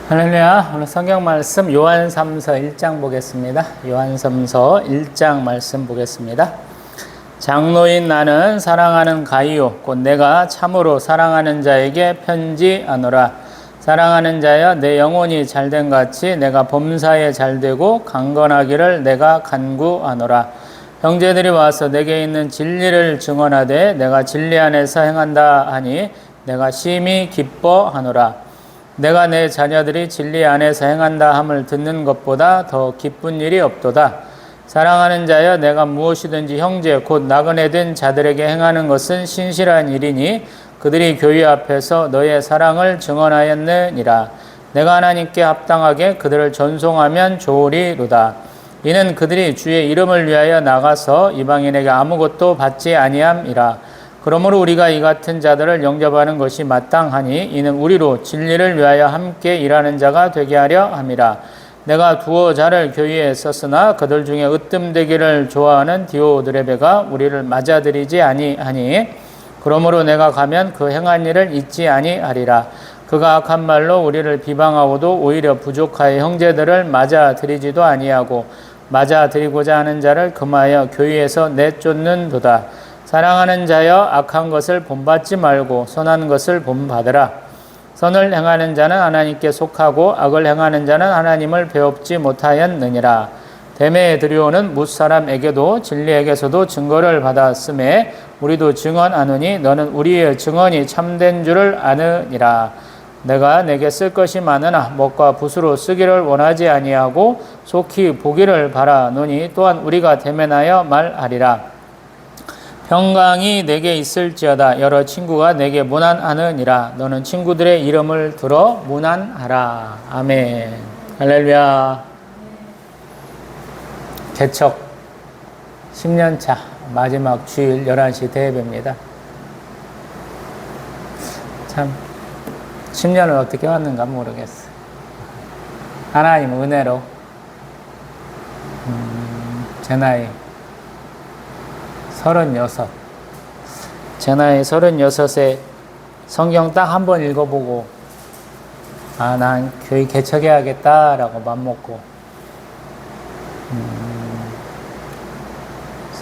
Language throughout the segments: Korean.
할렐루야. 오늘 성경 말씀 요한삼서 1장 보겠습니다. 요한삼서 1장 말씀 보겠습니다. 장로인 나는 사랑하는 가이오 곧 내가 참으로 사랑하는 자에게 편지하노라. 사랑하는 자여 내 영혼이 잘된 같이 내가 범사에 잘되고 강건하기를 내가 간구하노라. 형제들이 와서 내게 있는 진리를 증언하되 내가 진리 안에서 행한다 하니 내가 심히 기뻐하노라. 내가 내 자녀들이 진리 안에서 행한다 함을 듣는 것보다 더 기쁜 일이 없도다. 사랑하는 자여 내가 무엇이든지 형제 곧 나그네 된 자들에게 행하는 것은 신실한 일이니 그들이 교회 앞에서 너의 사랑을 증언하였느니라. 내가 하나님께 합당하게 그들을 전송하면 좋으리로다. 이는 그들이 주의 이름을 위하여 나가서 이방인에게 아무것도 받지 아니함이라. 그러므로 우리가 이 같은 자들을 영접하는 것이 마땅하니 이는 우리로 진리를 위하여 함께 일하는 자가 되게 하려 함이라. 내가 두어 자를 교회에 썼으나 그들 중에 으뜸되기를 좋아하는 디오드레베가 우리를 맞아들이지 아니하니 그러므로 내가 가면 그 행한 일을 잊지 아니하리라. 그가 악한 말로 우리를 비방하고도 오히려 부족하여 형제들을 맞아들이지도 아니하고 맞아들이고자 하는 자를 금하여 교회에서 내쫓는도다. 사랑하는 자여 악한 것을 본받지 말고 선한 것을 본받으라. 선을 행하는 자는 하나님께 속하고 악을 행하는 자는 하나님을 배웁지 못하였느니라. 데메드리오는 뭇사람에게도 진리에게서도 증거를 받았음에 우리도 증언하노니 너는 우리의 증언이 참된 줄을 아느니라. 내가 내게 쓸 것이 많으나 먹과 붓으로 쓰기를 원하지 아니하고 속히 보기를 바라노니 또한 우리가 대면하여 말하리라. 평강이 내게 있을지어다. 여러 친구가 내게 문안하느니라. 너는 친구들의 이름을 들어 문안하라. 아멘. 할렐루야. 개척 10년차 마지막 주일 11시 대예배입니다. 참 10년을 어떻게 왔는가 모르겠어요. 하나님 은혜로 제 나이 36. 제 나이 36에 성경 딱 한 번 읽어보고 난 교회 개척해야겠다라고 맘먹고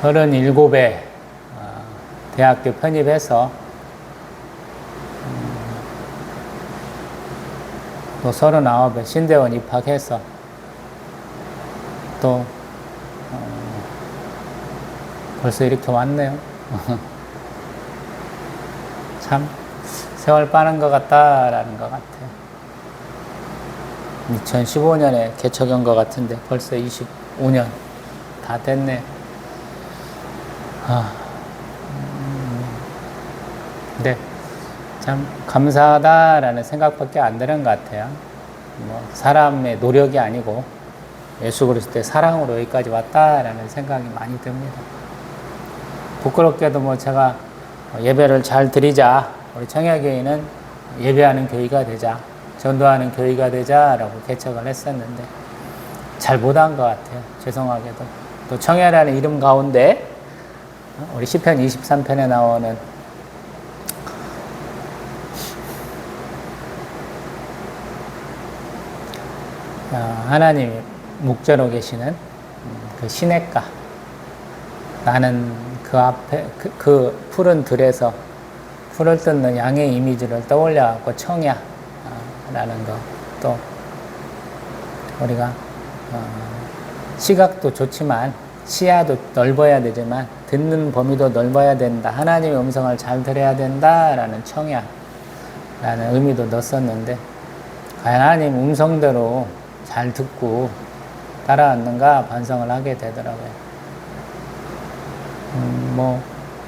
37에 대학교 편입해서 또 39에 신대원 입학해서 또 벌써 이렇게 왔네요. 참 세월 빠른 것 같다라는 것 같아요. 2015년에 개척한 것 같은데 벌써 25년 다 됐네. 네, 참 감사하다라는 생각밖에 안 드는 것 같아요. 사람의 노력이 아니고 예수 그리스도의 사랑으로 여기까지 왔다라는 생각이 많이 듭니다. 부끄럽게도 제가 예배를 잘 드리자, 우리 청야교회는 예배하는 교회가 되자, 전도하는 교회가 되자라고 개척을 했었는데 잘 못한 것 같아요. 죄송하게도. 또 청야라는 이름 가운데 우리 시편 23편에 나오는 하나님이 목자로 계시는 그 시냇가, 나는 그 앞에 그 푸른 들에서 풀을 뜯는 양의 이미지를 떠올려갖고 청야라는 거, 또 우리가 시각도 좋지만 시야도 넓어야 되지만 듣는 범위도 넓어야 된다. 하나님의 음성을 잘 들어야 된다라는 청야라는 의미도 넣었었는데 과연 하나님 음성대로 잘 듣고 따라왔는가 반성을 하게 되더라고요.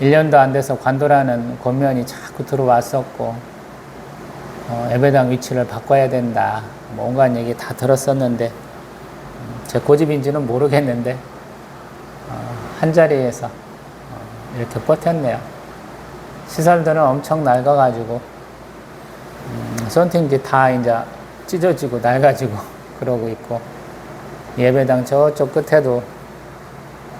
1년도 안 돼서 관도라는 권면이 자꾸 들어왔었고, 예배당 위치를 바꿔야 된다. 온갖 얘기 다 들었었는데, 제 고집인지는 모르겠는데, 한 자리에서 이렇게 버텼네요. 시설들은 엄청 낡아가지고, 썬팅지 다 이제 찢어지고 낡아지고 그러고 있고, 예배당 저쪽 끝에도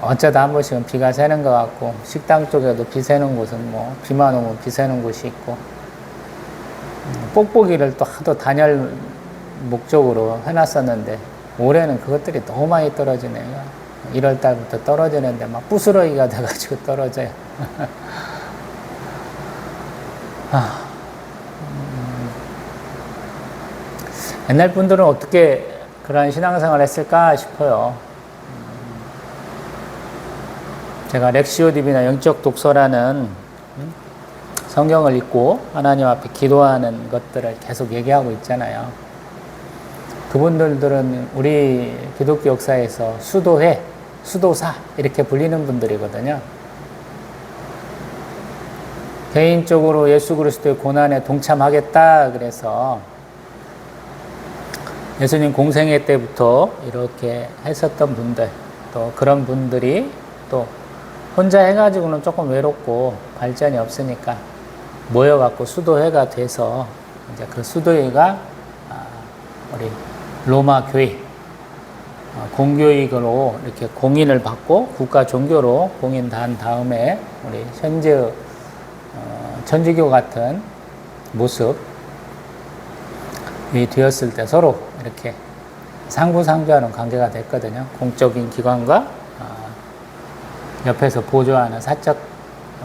어쩌다 한 번씩은 비가 새는 것 같고, 식당 쪽에도 비 새는 곳은 비만 오면 비 새는 곳이 있고, 뽁뽁이를 또 하도 단열 목적으로 해놨었는데 올해는 그것들이 너무 많이 떨어지네요. 1월 달부터 떨어지는데 막 부스러기가 돼가지고 떨어져요. 옛날 분들은 어떻게 그런 신앙생활을 했을까 싶어요. 제가 렉시오 디비나 영적 독서라는 성경을 읽고 하나님 앞에 기도하는 것들을 계속 얘기하고 있잖아요. 그분들은 우리 기독교 역사에서 수도회, 수도사 이렇게 불리는 분들이거든요. 개인적으로 예수 그리스도의 고난에 동참하겠다 그래서 예수님 공생애 때부터 이렇게 했었던 분들, 또 그런 분들이 또 혼자 해가지고는 조금 외롭고 발전이 없으니까 모여갖고 수도회가 돼서 이제 그 수도회가 우리 로마 교회 공교육으로 이렇게 공인을 받고 국가 종교로 공인한 다음에 우리 현재 천주교 같은 모습이 되었을 때 서로 이렇게 상부상조하는 관계가 됐거든요. 공적인 기관과 옆에서 보조하는 사적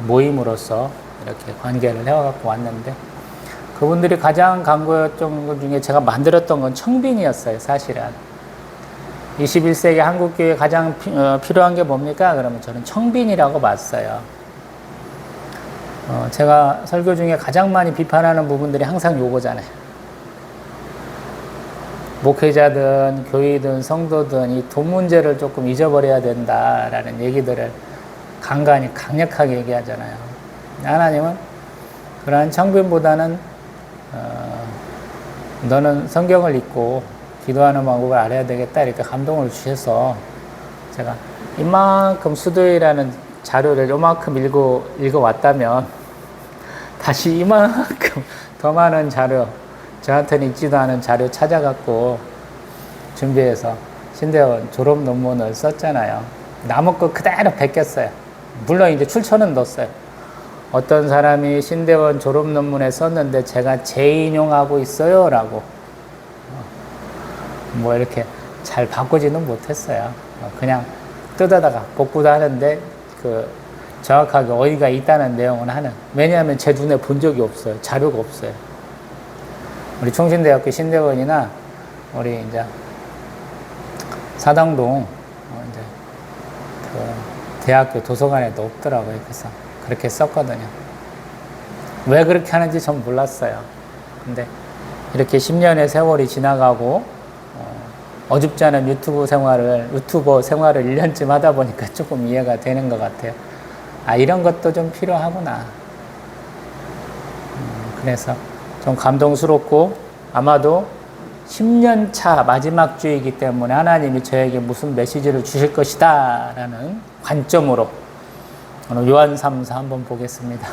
모임으로서 이렇게 관계를 해와갖고 왔는데 그분들이 가장 강구했던 것 중에 제가 만들었던 건 청빈이었어요. 사실은 21세기 한국교회에 가장 필요한 게 뭡니까? 그러면 저는 청빈이라고 봤어요. 제가 설교 중에 가장 많이 비판하는 부분들이 항상 요거잖아요. 목회자든 교회든 성도든 이 돈 문제를 조금 잊어버려야 된다라는 얘기들을 간간히 강력하게 얘기하잖아요. 하나님은 그러한 청빈보다는 너는 성경을 읽고 기도하는 방법을 알아야 되겠다 이렇게 감동을 주셔서 제가 이만큼 수도회라는 자료를 요만큼 읽어왔다면 다시 이만큼 더 많은 자료, 저한테는 있지도 않은 자료 찾아갖고 준비해서 신대원 졸업 논문을 썼잖아요. 남은 거 그대로 베꼈어요. 물론 이제 출처는 넣었어요. 어떤 사람이 신대원 졸업 논문에 썼는데 제가 재인용하고 있어요 라고 뭐 이렇게 잘 바꾸지는 못했어요. 그냥 뜯어다가 복구도 하는데 그 정확하게 어디가 있다는 내용은 하는. 왜냐하면 제 눈에 본 적이 없어요. 자료가 없어요. 우리 충신대학교 신대원이나 우리 이제 사당동 이제 그 대학교 도서관에도 없더라고요. 그래서 그렇게 썼거든요. 왜 그렇게 하는지 전 몰랐어요. 근데 이렇게 10년의 세월이 지나가고 어줍지 않은 유튜버 생활을 1년쯤 하다 보니까 조금 이해가 되는 것 같아요. 아, 이런 것도 좀 필요하구나. 그래서 좀 감동스럽고 아마도 10년 차 마지막 주이기 때문에 하나님이 저에게 무슨 메시지를 주실 것이다 라는 관점으로 오늘 요한 3서 한번 보겠습니다.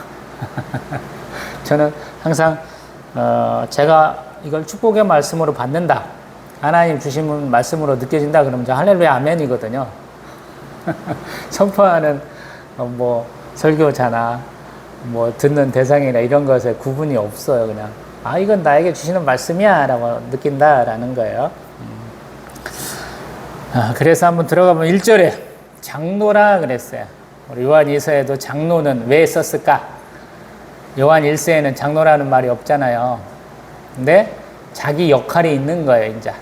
저는 항상 제가 이걸 축복의 말씀으로 받는다, 하나님 주신 말씀으로 느껴진다 그러면 저 할렐루야 아멘이거든요. 선포하는 뭐 설교자나 뭐 듣는 대상이나 이런 것에 구분이 없어요. 그냥 아 이건 나에게 주시는 말씀이야 라고 느낀다라는 거예요. 그래서 한번 들어가면 1절에 장로라 그랬어요. 우리 요한 2서에도 장로는 왜 썼을까? 요한 1서에는 장로라는 말이 없잖아요. 근데 자기 역할이 있는 거예요. 이제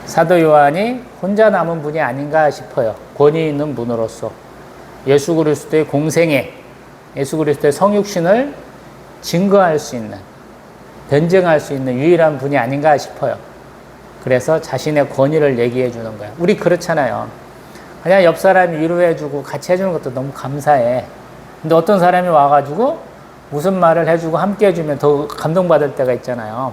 사도 요한이 혼자 남은 분이 아닌가 싶어요. 권위 있는 분으로서 예수 그리스도의 공생애, 예수 그리스도의 성육신을 증거할 수 있는, 변증할 수 있는 유일한 분이 아닌가 싶어요. 그래서 자신의 권위를 얘기해 주는 거예요. 우리 그렇잖아요. 그냥 옆 사람이 위로해주고 같이 해주는 것도 너무 감사해. 근데 어떤 사람이 와가지고 무슨 말을 해주고 함께 해주면 더 감동받을 때가 있잖아요.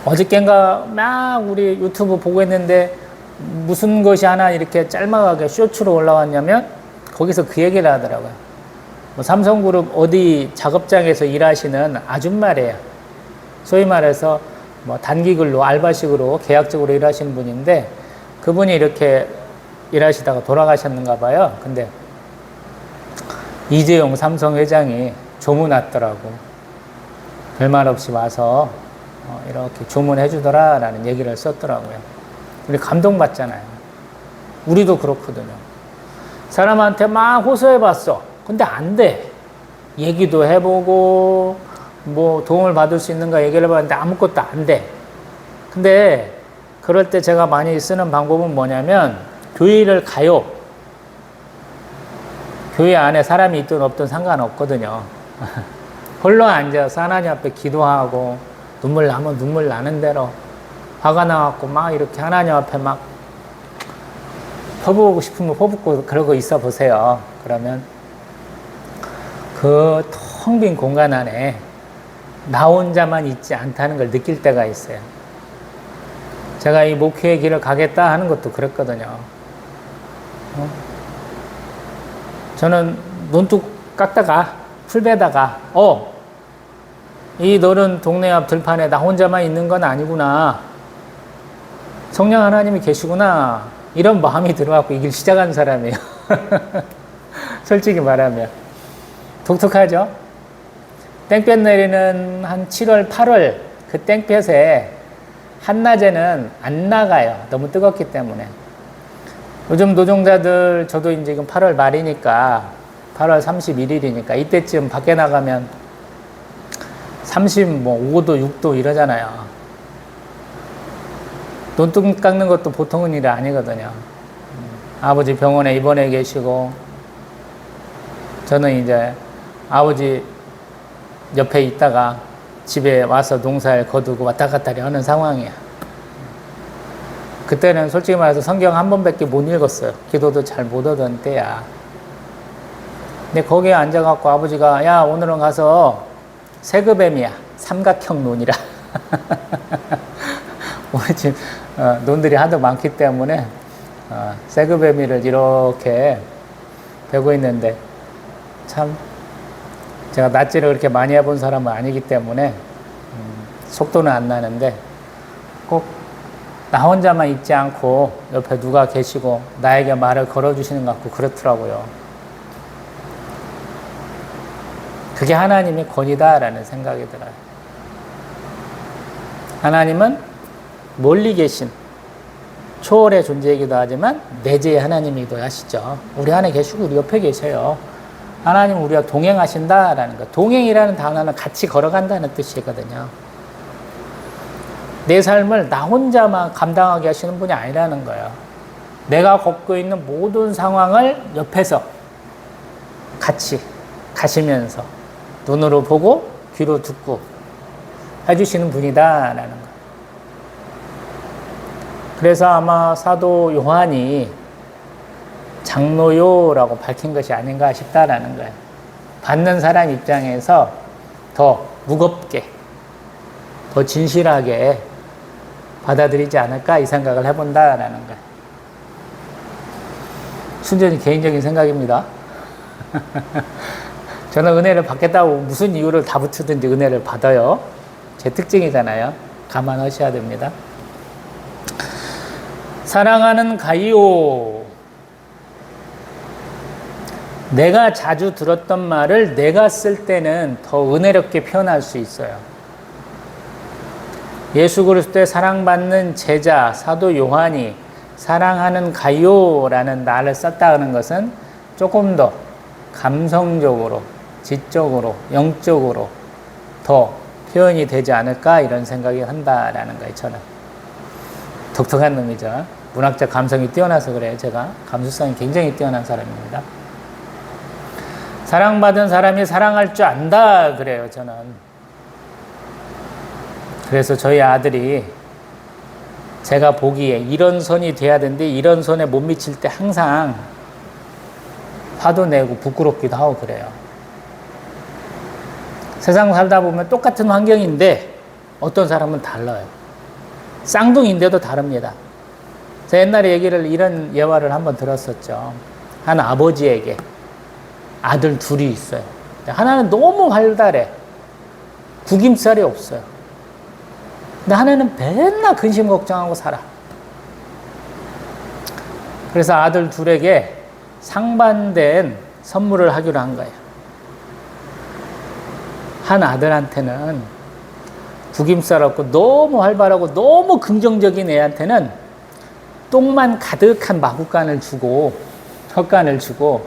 어저께인가 막 우리 유튜브 보고 있는데 무슨 것이 하나 이렇게 짤막하게 쇼츠로 올라왔냐면 거기서 그 얘기를 하더라고요. 뭐 삼성그룹 어디 작업장에서 일하시는 아줌마래요. 소위 말해서 뭐 단기글로 알바식으로 계약적으로 일하시는 분인데 그분이 이렇게 일하시다가 돌아가셨는가 봐요. 근데 이재용 삼성 회장이 조문 왔더라고. 별말 없이 와서 이렇게 주문해 주더라라는 얘기를 썼더라고요. 우리 감동받잖아요. 우리도 그렇거든요. 사람한테 막 호소해 봤어. 근데 안 돼. 얘기도 해보고 뭐 도움을 받을 수 있는가 얘기를 해봤는데 아무것도 안 돼. 근데 그럴 때 제가 많이 쓰는 방법은 뭐냐면 교회를 가요. 교회 안에 사람이 있든 없든 상관없거든요. 홀로 앉아서 하나님 앞에 기도하고 눈물 나면 눈물 나는 대로 화가 나갖고 막 이렇게 하나님 앞에 막 퍼부고 싶으면 퍼붓고 그러고 있어 보세요. 그러면 그 텅 빈 공간 안에 나 혼자만 있지 않다는 걸 느낄 때가 있어요. 제가 이 목회의 길을 가겠다 하는 것도 그랬거든요. 저는 논둑 깎다가 풀 베다가 이 너른 동네 앞 들판에 나 혼자만 있는 건 아니구나. 성령 하나님이 계시구나. 이런 마음이 들어갖고 이 길 시작한 사람이에요. 솔직히 말하면. 독특하죠? 땡볕 내리는 한 7월, 8월 그 땡볕에 한낮에는 안 나가요. 너무 뜨겁기 때문에. 요즘 노동자들, 저도 이제 지금 8월 말이니까 8월 31일이니까 이때쯤 밖에 나가면 35도, 6도 이러잖아요. 논둑 깎는 것도 보통은 일이 아니거든요. 아버지 병원에 입원해 계시고 저는 이제 아버지 옆에 있다가 집에 와서 농사를 거두고 왔다 갔다 하는 상황이야. 그때는 솔직히 말해서 성경 한 번밖에 못 읽었어요. 기도도 잘 못 하던 때야. 근데 거기에 앉아갖고 아버지가 야 오늘은 가서 세그뱀이야. 삼각형 논이라. 우리 집 논들이 하도 많기 때문에 세그뱀이를 이렇게 베고 있는데 참 제가 낫지를 그렇게 많이 해본 사람은 아니기 때문에 속도는 안 나는데 꼭 나 혼자만 있지 않고 옆에 누가 계시고 나에게 말을 걸어주시는 것 같고 그렇더라고요. 그게 하나님의 권위다라는 생각이 들어요. 하나님은 멀리 계신 초월의 존재이기도 하지만 내재의 하나님이기도 하시죠. 우리 안에 계시고 우리 옆에 계셔요. 하나님은 우리와 동행하신다라는 거. 동행이라는 단어는 같이 걸어간다는 뜻이거든요. 내 삶을 나 혼자만 감당하게 하시는 분이 아니라는 거예요. 내가 겪고 있는 모든 상황을 옆에서 같이 가시면서 눈으로 보고 귀로 듣고 해주시는 분이다라는 거예요. 그래서 아마 사도 요한이 장로요라고 밝힌 것이 아닌가 싶다라는 거예요. 받는 사람 입장에서 더 무겁게, 더 진실하게 받아들이지 않을까 이 생각을 해본다라는 거예요. 순전히 개인적인 생각입니다. 저는 은혜를 받겠다고 무슨 이유를 다 붙이든지 은혜를 받아요. 제 특징이잖아요. 감안하셔야 됩니다. 사랑하는 가이오. 내가 자주 들었던 말을 내가 쓸 때는 더 은혜롭게 표현할 수 있어요. 예수 그리스도의 사랑받는 제자 사도 요한이 사랑하는 가이오라는 말을 썼다는 것은 조금 더 감성적으로, 지적으로, 영적으로 더 표현이 되지 않을까 이런 생각이 한다라는 거예요. 저는 독특한 놈이죠. 문학적 감성이 뛰어나서 그래요. 제가 감수성이 굉장히 뛰어난 사람입니다. 사랑받은 사람이 사랑할 줄 안다 그래요. 저는. 그래서 저희 아들이 제가 보기에 이런 손이 돼야 되는데 이런 손에 못 미칠 때 항상 화도 내고 부끄럽기도 하고 그래요. 세상 살다 보면 똑같은 환경인데 어떤 사람은 달라요. 쌍둥이인데도 다릅니다. 제가 옛날에 이런 예화를 한번 들었었죠. 한 아버지에게 아들 둘이 있어요. 하나는 너무 활달해. 구김살이 없어요. 근데 하나는 맨날 근심 걱정하고 살아. 그래서 아들 둘에게 상반된 선물을 하기로 한 거예요. 한 아들한테는 구김살없고 너무 활발하고 너무 긍정적인 애한테는 똥만 가득한 마구간을 주고 헛간을 주고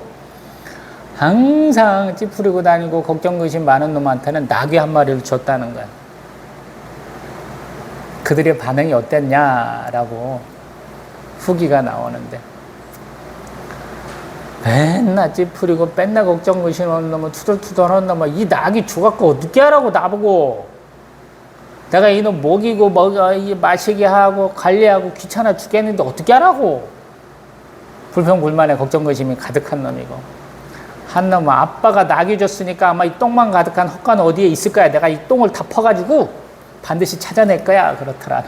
항상 찌푸리고 다니고 걱정 근심 많은 놈한테는 나귀 한 마리를 줬다는 거야. 그들의 반응이 어땠냐라고 후기가 나오는데, 맨날 찌푸리고 맨날 걱정 근심 하는 놈은 투덜투덜하는 놈은 이 낙이 죽었고 어떻게 하라고 나보고, 내가 이놈 먹이고 마시게 하고 관리하고 귀찮아 죽겠는데 어떻게 하라고. 불평불만에 걱정 근심이 가득한 놈이고, 한 놈은 아빠가 낙이 줬으니까 아마 이 똥만 가득한 헛간 어디에 있을 거야, 내가 이 똥을 다 퍼가지고 반드시 찾아낼 거야, 그렇더라.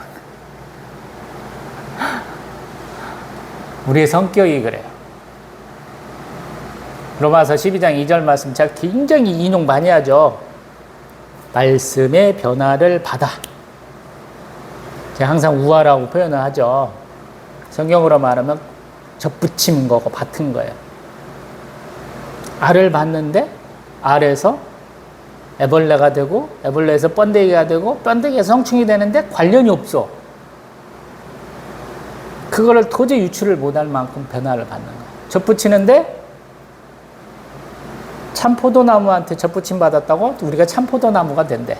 우리의 성격이 그래요. 로마서 12장 2절 말씀 제가 굉장히 인용 많이 하죠. 말씀의 변화를 받아. 제가 항상 우화라고 표현을 하죠. 성경으로 말하면 접붙임 거고 받은 거예요. 알을 받는데 알에서 애벌레가 되고 애벌레에서 번데기가 되고 번데기에서 성충이 되는데 관련이 없어. 그거를 도저히 유출을 못할 만큼 변화를 받는 거예요. 접붙이는데 참포도나무한테 접붙임 받았다고 우리가 참포도나무가 된대.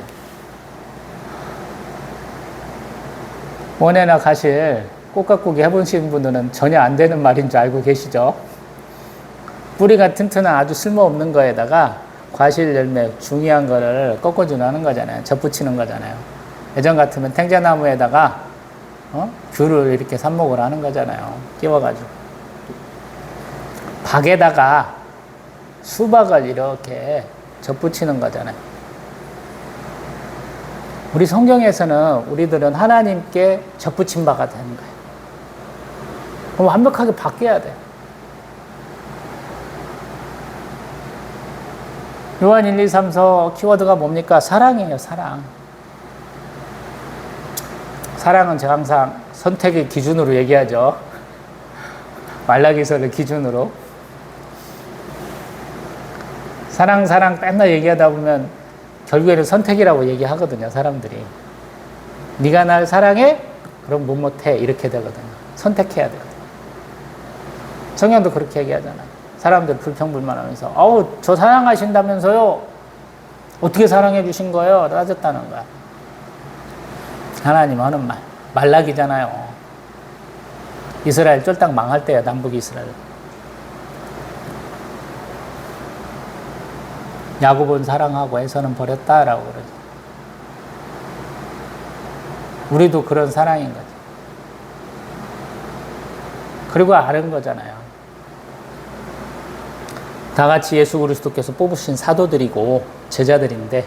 원해나 가실 꽃가꾸기 해보신 분들은 전혀 안 되는 말인 줄 알고 계시죠? 뿌리가 튼튼한 아주 쓸모없는 거에다가 과실 열매 중요한 거를 꺾어주는 거잖아요. 접붙이는 거잖아요. 예전 같으면 탱자나무에다가 귤을 이렇게 삽목을 하는 거잖아요. 끼워가지고. 박에다가 수박을 이렇게 접붙이는 거잖아요. 우리 성경에서는 우리들은 하나님께 접붙임 바가 되는 거예요. 그럼 완벽하게 바뀌어야 돼. 요한 1, 2, 3, 4 키워드가 뭡니까? 사랑이에요, 사랑. 사랑은 제가 항상 선택의 기준으로 얘기하죠. 말라기서를 기준으로. 사랑 맨날 얘기하다 보면 결국에는 선택이라고 얘기하거든요, 사람들이. 네가 날 사랑해? 그럼 못해. 이렇게 되거든요. 선택해야 되거든요. 성경도 그렇게 얘기하잖아요. 사람들 불평불만하면서 아우 저 사랑하신다면서요? 어떻게 사랑해 주신 거예요? 따졌다는 거야. 하나님 하는 말 말라기잖아요. 이스라엘 쫄딱 망할 때야. 남북 이스라엘. 야곱은 사랑하고 에서는 버렸다라고 그러죠. 우리도 그런 사랑인 거죠. 그리고 아는 거잖아요. 다 같이 예수 그리스도께서 뽑으신 사도들이고 제자들인데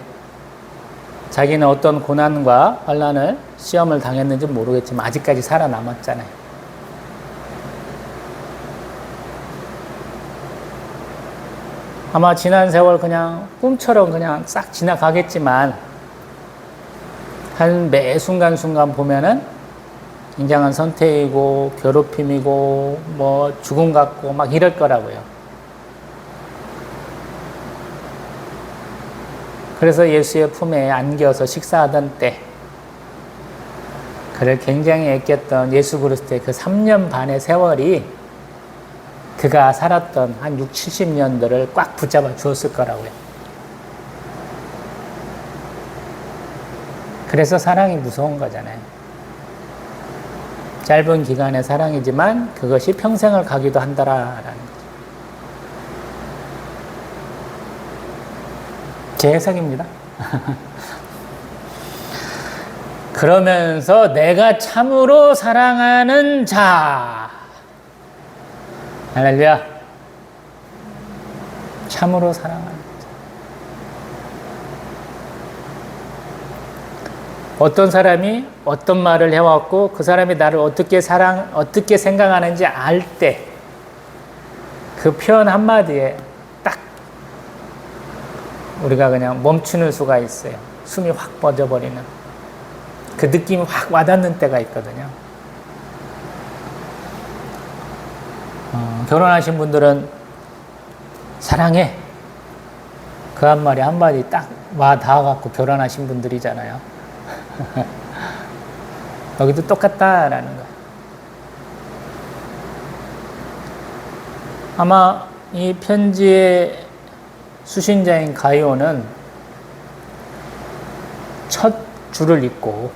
자기는 어떤 고난과 환난을 시험을 당했는지 모르겠지만 아직까지 살아남았잖아요. 아마 지난 세월 그냥 꿈처럼 그냥 싹 지나가겠지만 한 매 순간순간 보면은 굉장한 선택이고 괴롭힘이고 뭐 죽음 같고 막 이럴 거라고요. 그래서 예수의 품에 안겨서 식사하던 때 그를 굉장히 아꼈던 예수 그리스도의 그 3년 반의 세월이 그가 살았던 한 6, 70년들을 꽉 붙잡아 주었을 거라고요. 그래서 사랑이 무서운 거잖아요. 짧은 기간의 사랑이지만 그것이 평생을 가기도 한다라는 거죠. 제 해석입니다. 그러면서 내가 참으로 사랑하는 자. 할렐루야. 참으로 사랑하는 자. 어떤 사람이 어떤 말을 해왔고 그 사람이 나를 어떻게 생각하는지 알 때 그 표현 한마디에 딱 우리가 그냥 멈추는 수가 있어요. 숨이 확 멎어버리는 그 느낌이 확 와닿는 때가 있거든요. 결혼하신 분들은 사랑해 그 한마디 딱 와 닿아갖고 결혼하신 분들이잖아요. 여기도 똑같다라는 거예요. 아마 이 편지의 수신자인 가이오는 첫 줄을 읽고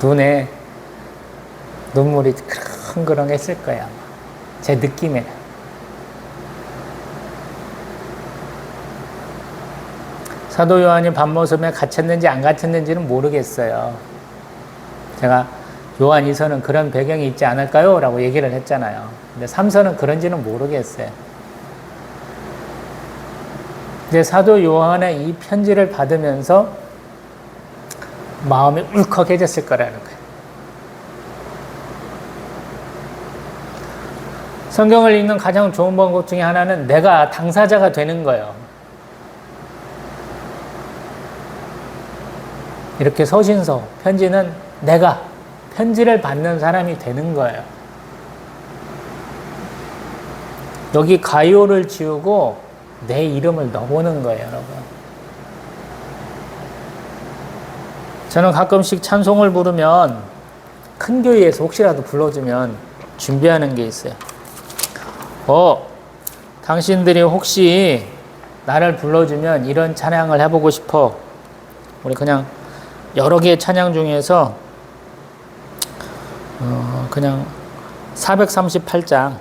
눈에 눈물이 크렁크렁했을 거예요. 아마. 제 느낌에는. 사도 요한이 밤모섬에 갇혔는지 안 갇혔는지는 모르겠어요. 제가 요한 2서는 그런 배경이 있지 않을까요? 라고 얘기를 했잖아요. 근데 3서는 그런지는 모르겠어요. 근데 사도 요한의 이 편지를 받으면서 마음이 울컥해졌을 거라는 거예요. 성경을 읽는 가장 좋은 방법 중에 하나는 내가 당사자가 되는 거예요. 이렇게 서신서, 편지는 내가 편지를 받는 사람이 되는 거예요. 여기 가이오를 지우고 내 이름을 넣어보는 거예요, 여러분. 저는 가끔씩 찬송을 부르면 큰 교회에서 혹시라도 불러주면 준비하는 게 있어요. 당신들이 혹시 나를 불러주면 이런 찬양을 해보고 싶어. 우리 그냥 여러 개의 찬양 중에서 그냥 438장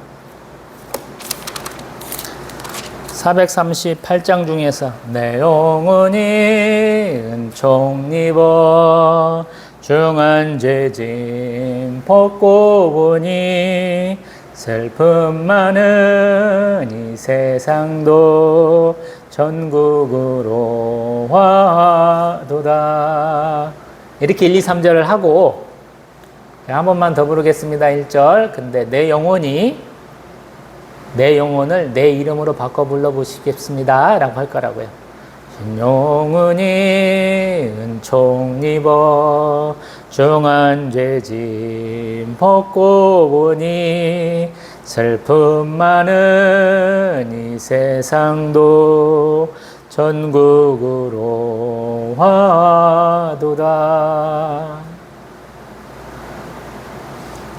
중에서 내 영혼이 은총 입어 중한 죄짐 벗고 보니 슬픔 많은 이 세상도 전국으로 화도다. 이렇게 1, 2, 3절을 하고 한 번만 더 부르겠습니다. 1절. 근데 내 영혼을 내 이름으로 바꿔 불러보시겠습니다. 라고 할 거라고요. 영혼이 은총 입어 중한 죄짐 벗고 보니 슬픔 많은 이 세상도 전국으로 화도다.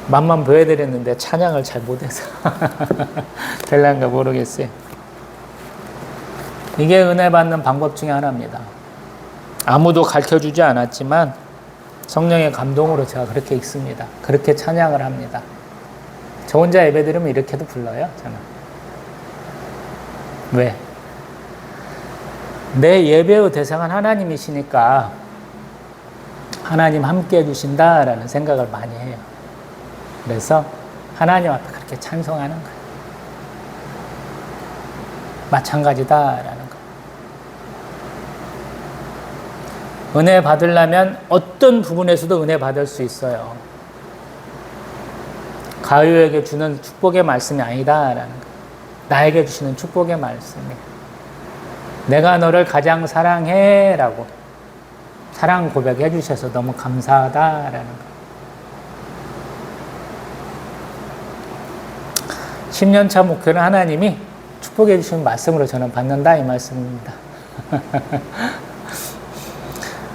맛만 보여드렸는데 찬양을 잘 못해서 될란가 모르겠어요. 이게 은혜 받는 방법 중에 하나입니다. 아무도 가르쳐주지 않았지만 성령의 감동으로 제가 그렇게 읽습니다. 그렇게 찬양을 합니다. 저 혼자 예배 드리면 이렇게도 불러요, 저는. 왜? 내 예배의 대상은 하나님이시니까 하나님 함께 해주신다라는 생각을 많이 해요. 그래서 하나님 앞에 그렇게 찬송하는 거예요. 마찬가지다라는 거예요. 은혜 받으려면 어떤 부분에서도 은혜 받을 수 있어요. 가요에게 주는 축복의 말씀이 아니다라는 거예요. 나에게 주시는 축복의 말씀이에요. 내가 너를 가장 사랑해 라고 사랑 고백해 주셔서 너무 감사하다라는 거예요. 10년차 목표는 하나님이 축복해 주시는 말씀으로 저는 받는다 이 말씀입니다.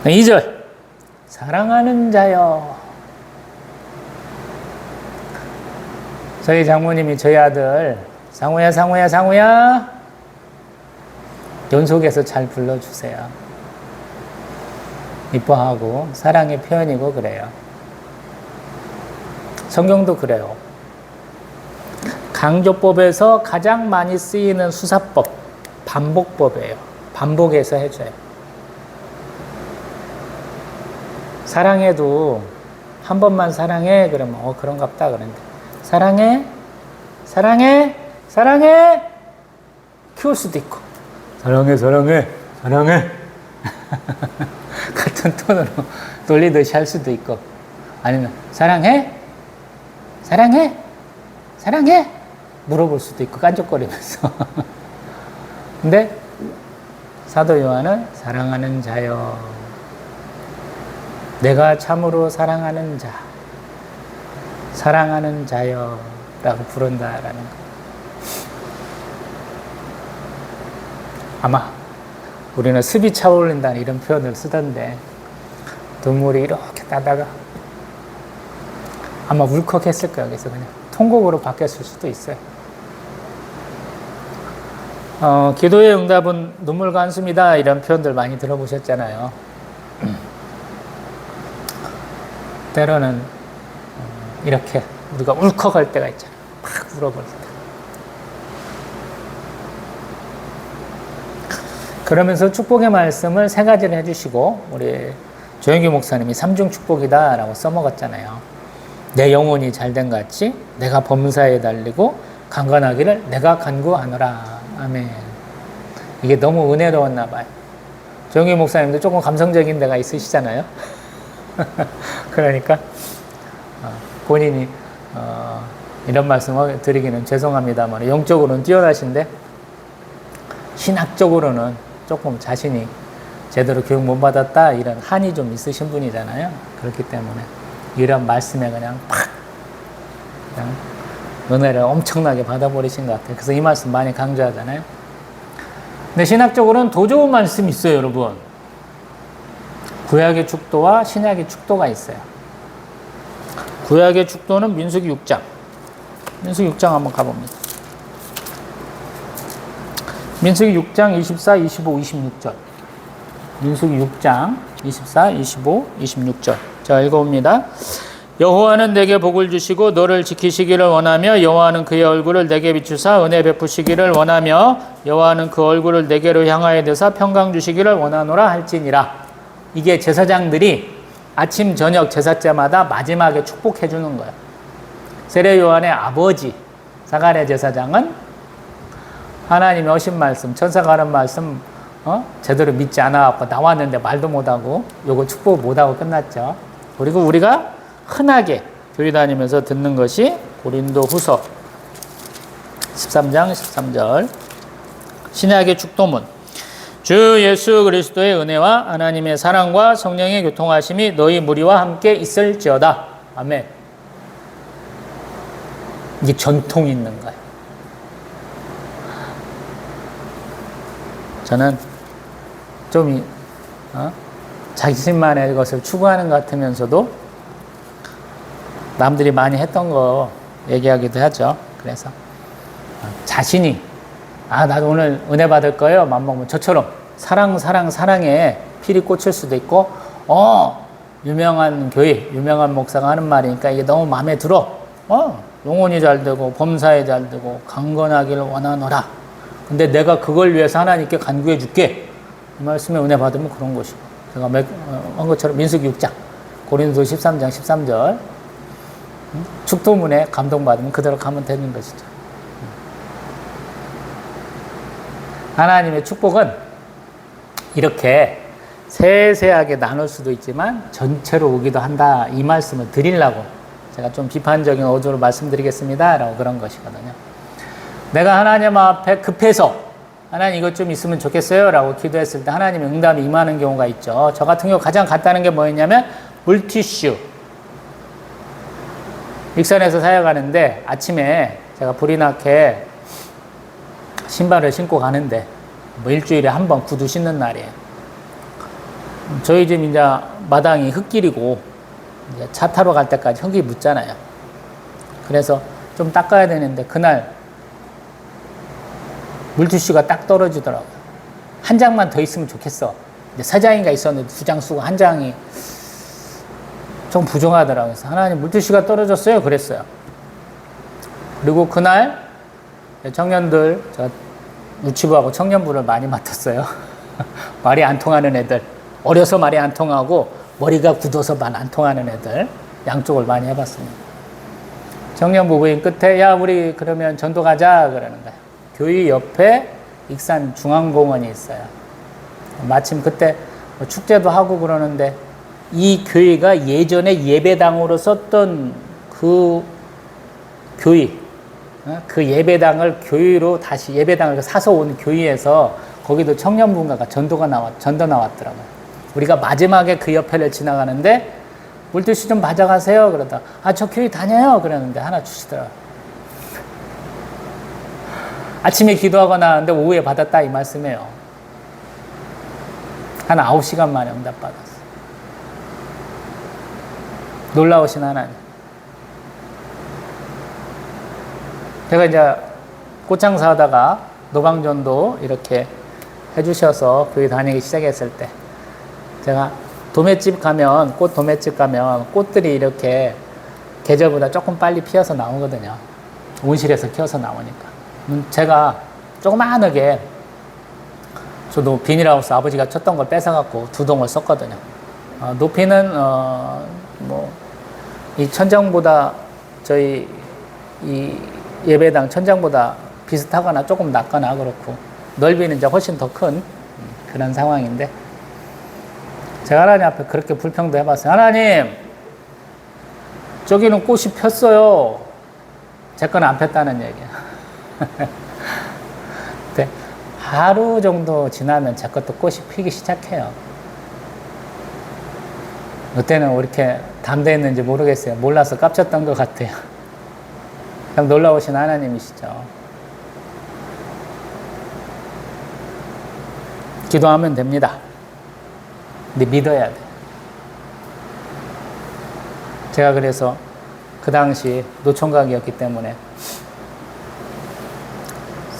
2절 사랑하는 자여. 저희 장모님이 저희 아들 상우야 상우야 상우야 연속해서 잘 불러주세요. 이뻐하고 사랑의 표현이고 그래요. 성경도 그래요. 강조법에서 가장 많이 쓰이는 수사법 반복법이에요. 반복해서 해줘요. 사랑해도 한 번만 사랑해 그러면 그런갑다 그런데 사랑해 사랑해 사랑해 키울 수도 있고 사랑해 사랑해 사랑해 같은 톤으로 돌리듯이 할 수도 있고 아니면 사랑해 사랑해 사랑해 물어볼 수도 있고 깐족거리면서 근데 사도 요한은 사랑하는 자여 내가 참으로 사랑하는 자 사랑하는 자여 라고 부른다라는 거. 아마 우리는 습이 차오른다는 이런 표현을 쓰던데 눈물이 이렇게 따다가 아마 울컥했을 거예요. 그래서 그냥 통곡으로 바뀌었을 수도 있어요. 기도의 응답은 눈물과 한숨이다 이런 표현들 많이 들어보셨잖아요. 때로는 이렇게 우리가 울컥할 때가 있잖아요. 막 울어버릴 때. 그러면서 축복의 말씀을 세 가지를 해주시고 우리 조영규 목사님이 삼중 축복이다 라고 써먹었잖아요. 내 영혼이 잘된 같이 내가 범사에 달리고 강건하기를 내가 간구하노라. 아멘. 이게 너무 은혜로웠나 봐요. 조영규 목사님도 조금 감성적인 데가 있으시잖아요. 그러니까 본인이 이런 말씀을 드리기는 죄송합니다만 영적으로는 뛰어나신데 신학적으로는 조금 자신이 제대로 교육 못 받았다 이런 한이 좀 있으신 분이잖아요. 그렇기 때문에 이런 말씀에 그냥 은혜를 엄청나게 받아버리신 것 같아요. 그래서 이 말씀 많이 강조하잖아요. 근데 신학적으로는 더 좋은 말씀이 있어요, 여러분. 구약의 축도와 신약의 축도가 있어요. 구약의 축도는 민수기 6장. 민수기 6장 한번 가봅니다. 민수기 6장 24, 25, 26절. 민수기 6장 24, 25, 26절. 자, 읽어봅니다. 여호와는 내게 복을 주시고 너를 지키시기를 원하며 여호와는 그의 얼굴을 내게 비추사 은혜 베푸시기를 원하며 여호와는 그 얼굴을 내게로 향하여 드사 평강 주시기를 원하노라 할지니라. 이게 제사장들이 아침 저녁 제사 때마다 마지막에 축복해 주는 거예요. 세례 요한의 아버지 사가랴 제사장은 하나님의 하신 말씀, 천사가 하는 말씀 제대로 믿지 않아갖고 나왔는데 말도 못하고 요거 축복 못하고 끝났죠. 그리고 우리가 흔하게 교회 다니면서 듣는 것이 고린도 후서 13장 13절 신약의 축도문. 주 예수 그리스도의 은혜와 하나님의 사랑과 성령의 교통하심이 너희 무리와 함께 있을지어다. 아멘. 이게 전통이 있는 거예요. 저는 좀 자신만의 것을 추구하는 것 같으면서도 남들이 많이 했던 거 얘기하기도 하죠. 그래서 자신이 나도 오늘 은혜 받을 거예요. 맘먹으면 저처럼 사랑에 필이 꽂힐 수도 있고 유명한 교회 유명한 목사가 하는 말이니까 이게 너무 마음에 들어. 영혼이 잘 되고 범사에 잘 되고 강건하기를 원하노라. 근데 내가 그걸 위해서 하나님께 간구해 줄게. 이 말씀에 은혜 받으면 그런 것이고 제가 한 것처럼 민수기 6장 고린도 13장 13절 축도문에 감동받으면 그대로 가면 되는 것이죠. 하나님의 축복은 이렇게 세세하게 나눌 수도 있지만 전체로 오기도 한다. 이 말씀을 드리려고 제가 좀 비판적인 어조로 말씀드리겠습니다 라고 그런 것이거든요. 내가 하나님 앞에 급해서 하나님 이것 좀 있으면 좋겠어요 라고 기도했을 때 하나님의 응답이 임하는 경우가 있죠. 저 같은 경우 가장 간단한 게 뭐였냐면 물티슈. 익산에서 사역하는데 아침에 제가 불이 나게 신발을 신고 가는데 일주일에 한 번 구두 신는 날이에요. 저희 집 이제 마당이 흙길이고 이제 차 타러 갈 때까지 흙이 묻잖아요. 그래서 좀 닦아야 되는데 그날 물티슈가 딱 떨어지더라고요. 한 장만 더 있으면 좋겠어. 근데 3장인가 있었는데 2장 쓰고 한 장이 좀 부족하더라고요. 그래서 하나님 물티슈가 떨어졌어요. 그랬어요. 그리고 그날 청년들, 제가 유치부하고 청년부를 많이 맡았어요. 말이 안 통하는 애들, 어려서 말이 안 통하고 머리가 굳어서 말 안 통하는 애들 양쪽을 많이 해봤습니다. 청년부 부인 끝에 우리 그러면 전도 가자 그러는 거예요. 교회 옆에 익산 중앙공원이 있어요. 마침 그때 축제도 하고 그러는데 이 교회가 예전에 예배당으로 썼던 그 교회, 그 예배당을 교회로 다시 예배당을 사서 온 교회에서 거기도 청년부인가가 전도 나왔더라고요. 우리가 마지막에 그 옆에를 지나가는데 물티슈 좀 받아가세요 그러다 저 교회 다녀요 그러는데 하나 주시더라고요. 아침에 기도하고 나왔는데 오후에 받았다 이 말씀이에요. 한 9시간 만에 응답받았어요. 놀라우신 하나님. 제가 이제 꽃장사 하다가 노방전도 이렇게 해주셔서 교회 다니기 시작했을 때, 제가 도매집 가면, 꽃 도매집 가면 꽃들이 이렇게 계절보다 조금 빨리 피어서 나오거든요. 온실에서 키워서 나오니까. 제가 조그마하게, 저도 비닐하우스 아버지가 쳤던 걸 뺏어갖고 2동을 썼거든요. 높이는, 이 천장보다, 저희 이 예배당 천장보다 비슷하거나 조금 낮거나 그렇고, 넓이는 이제 훨씬 더 큰 그런 상황인데, 제가 하나님 앞에 그렇게 불평도 해봤어요. 하나님, 저기는 꽃이 폈어요. 제 거는 안 폈다는 얘기야. 근데 하루 정도 지나면 제 것도 꽃이 피기 시작해요. 그때는 왜 이렇게 담대했는지 모르겠어요. 몰라서 깝쳤던 것 같아요. 참 놀라우신 하나님이시죠. 기도하면 됩니다. 근데 믿어야 돼. 제가 그래서 그 당시 노총각이었기 때문에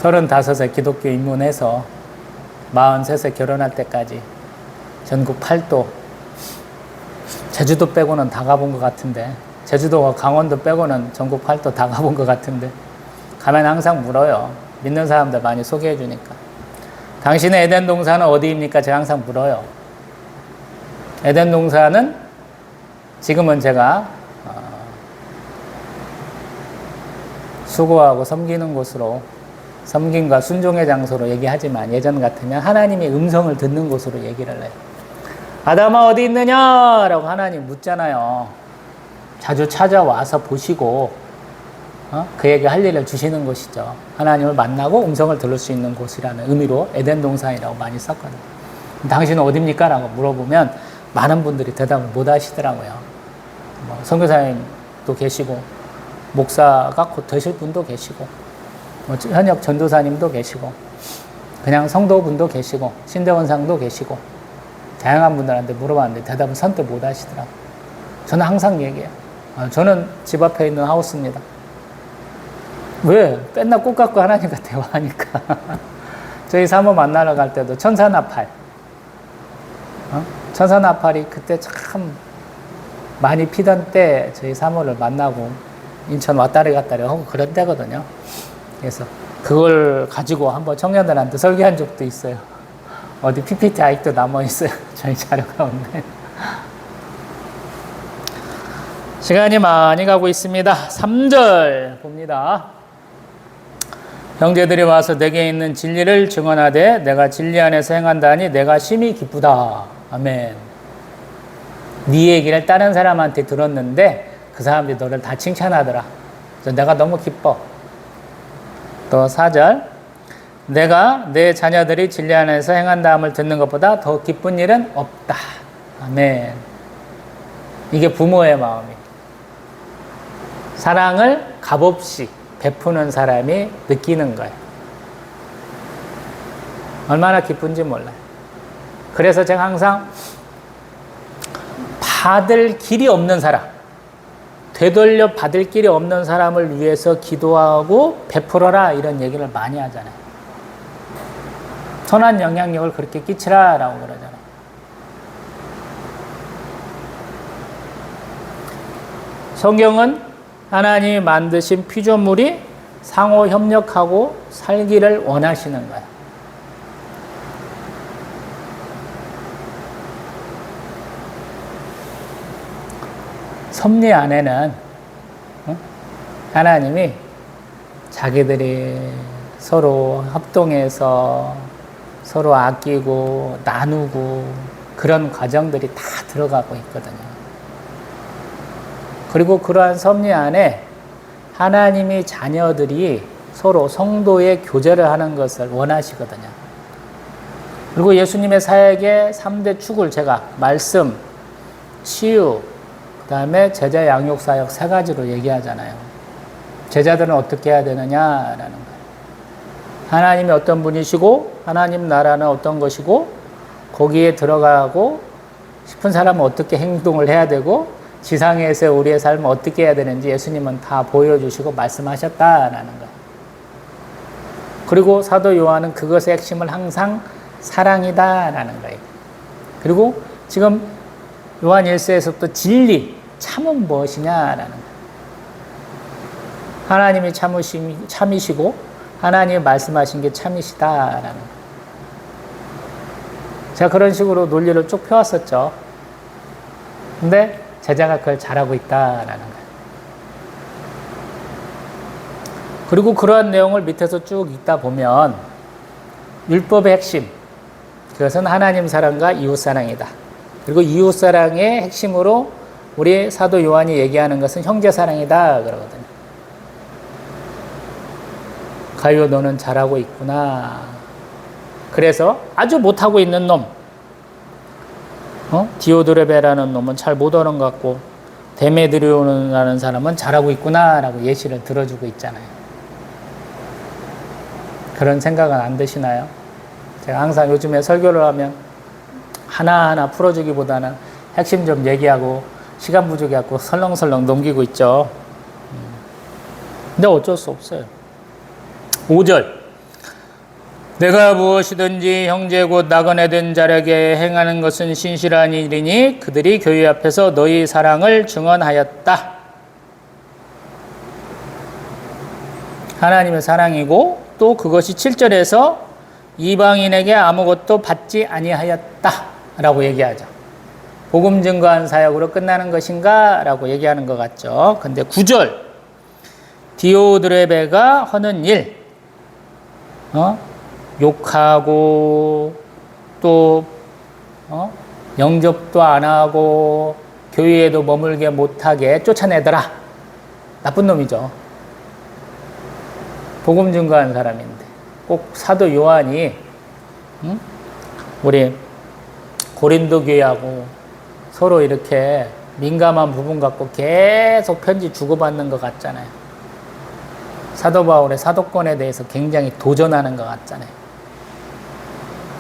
35세 기독교 입문해서 43세 결혼할 때까지 전국 8도, 제주도 빼고는 다 가본 것 같은데, 제주도와 강원도 빼고는 전국 8도 다 가본 것 같은데, 가면 항상 물어요. 믿는 사람들 많이 소개해 주니까. 당신의 에덴 동산은 어디입니까? 제가 항상 물어요. 에덴 동산은 지금은 제가 수고하고 섬기는 곳으로, 섬김과 순종의 장소로 얘기하지만, 예전 같으면 하나님의 음성을 듣는 곳으로 얘기를 해요. 아담아 어디 있느냐? 라고 하나님 묻잖아요. 자주 찾아와서 보시고 그에게 할 일을 주시는 곳이죠. 하나님을 만나고 음성을 들을 수 있는 곳이라는 의미로 에덴 동산이라고 많이 썼거든요. 당신은 어디입니까? 라고 물어보면 많은 분들이 대답을 못 하시더라고요. 선교사님도 계시고, 목사가 곧 되실 분도 계시고, 현역 전도사님도 계시고, 그냥 성도분도 계시고, 신대원상도 계시고, 다양한 분들한테 물어봤는데 대답은 선뜻 못 하시더라고요. 저는 항상 얘기해요. 저는 집 앞에 있는 하우스입니다. 왜? 맨날 꽃 갖고 하나님과 대화하니까. 저희 사모 만나러 갈 때도 천사나팔. 천사나팔이 그때 참 많이 피던 때 저희 사모를 만나고 인천 왔다리 갔다리 하고 그런 때거든요. 그래서 그걸 가지고 한번 청년들한테 설교한 적도 있어요. 어디 PPT 아직도 남아있어요. 저희 자료 가운데. 시간이 많이 가고 있습니다. 3절 봅니다. 형제들이 와서 내게 있는 진리를 증언하되 내가 진리 안에서 행한다니 내가 심히 기쁘다. 아멘. 네 얘기를 다른 사람한테 들었는데 그 사람들이 너를 다 칭찬하더라. 그래서 내가 너무 기뻐. 또 4절. 내가 내 자녀들이 진리 안에서 행한다함을 듣는 것보다 더 기쁜 일은 없다. 아멘. 이게 부모의 마음이. 사랑을 값없이 베푸는 사람이 느끼는 거예요. 얼마나 기쁜지 몰라요. 그래서 제가 항상 받을 길이 없는 사람, 되돌려 받을 길이 없는 사람을 위해서 기도하고 베풀어라 이런 얘기를 많이 하잖아요. 선한 영향력을 그렇게 끼치라 라고 그러잖아요. 성경은 하나님이 만드신 피조물이 상호 협력하고 살기를 원하시는 거예요. 섭리 안에는 하나님이 자기들이 서로 합동해서 서로 아끼고 나누고 그런 과정들이 다 들어가고 있거든요. 그리고 그러한 섭리 안에 하나님이 자녀들이 서로 성도의 교제를 하는 것을 원하시거든요. 그리고 예수님의 사역의 3대 축을 제가 말씀, 치유, 그 다음에 제자 양육 사역 3가지로 얘기하잖아요. 제자들은 어떻게 해야 되느냐라는 거예요. 하나님이 어떤 분이시고 하나님 나라는 어떤 것이고 거기에 들어가고 싶은 사람은 어떻게 행동을 해야 되고 지상에서 우리의 삶을 어떻게 해야 되는지 예수님은 다 보여주시고 말씀하셨다라는 거예요. 그리고 사도 요한은 그것의 핵심을 항상 사랑이다라는 거예요. 그리고 지금 요한 1서에서부터 진리, 참은 무엇이냐라는 거예요. 하나님이 참이시고 하나님이 말씀하신 게 참이시다라는 거예요. 제가 그런 식으로 논리를 쭉 펴왔었죠. 근데 제자가 그걸 잘하고 있다라는 거예요. 그리고 그러한 내용을 밑에서 쭉 읽다 보면 율법의 핵심, 그것은 하나님 사랑과 이웃 사랑이다. 그리고 이웃 사랑의 핵심으로 우리 사도 요한이 얘기하는 것은 형제 사랑이다 그러거든요. 가요, 너는 잘하고 있구나. 그래서 아주 못하고 있는 놈, 디오드레베라는 놈은 잘 못하는 것 같고 데메드리오라는 사람은 잘하고 있구나라고 예시를 들어주고 있잖아요. 그런 생각은 안 드시나요? 제가 항상 요즘에 설교를 하면 하나하나 풀어주기보다는 핵심 좀 얘기하고 시간 부족해갖고 설렁설렁 넘기고 있죠. 근데 어쩔 수 없어요. 5절, 내가 무엇이든지 형제 곧 나그네된 자에게 행하는 것은 신실한 일이니 그들이 교회 앞에서 너희 사랑을 증언하였다. 하나님의 사랑이고 또 그것이 7절에서 이방인에게 아무것도 받지 아니하였다 라고 얘기하죠. 복음 증거한 사역으로 끝나는 것인가 라고 얘기하는 것 같죠. 근데 9절, 디오드레베가 하는 일, 욕하고 또 영접도 안 하고 교회에도 머물게 못하게 쫓아내더라. 나쁜 놈이죠. 복음 증거한 사람인데 꼭 사도 요한이 우리 고린도 교회하고 서로 이렇게 민감한 부분 갖고 계속 편지 주고받는 것 같잖아요. 사도 바울의 사도권에 대해서 굉장히 도전하는 것 같잖아요.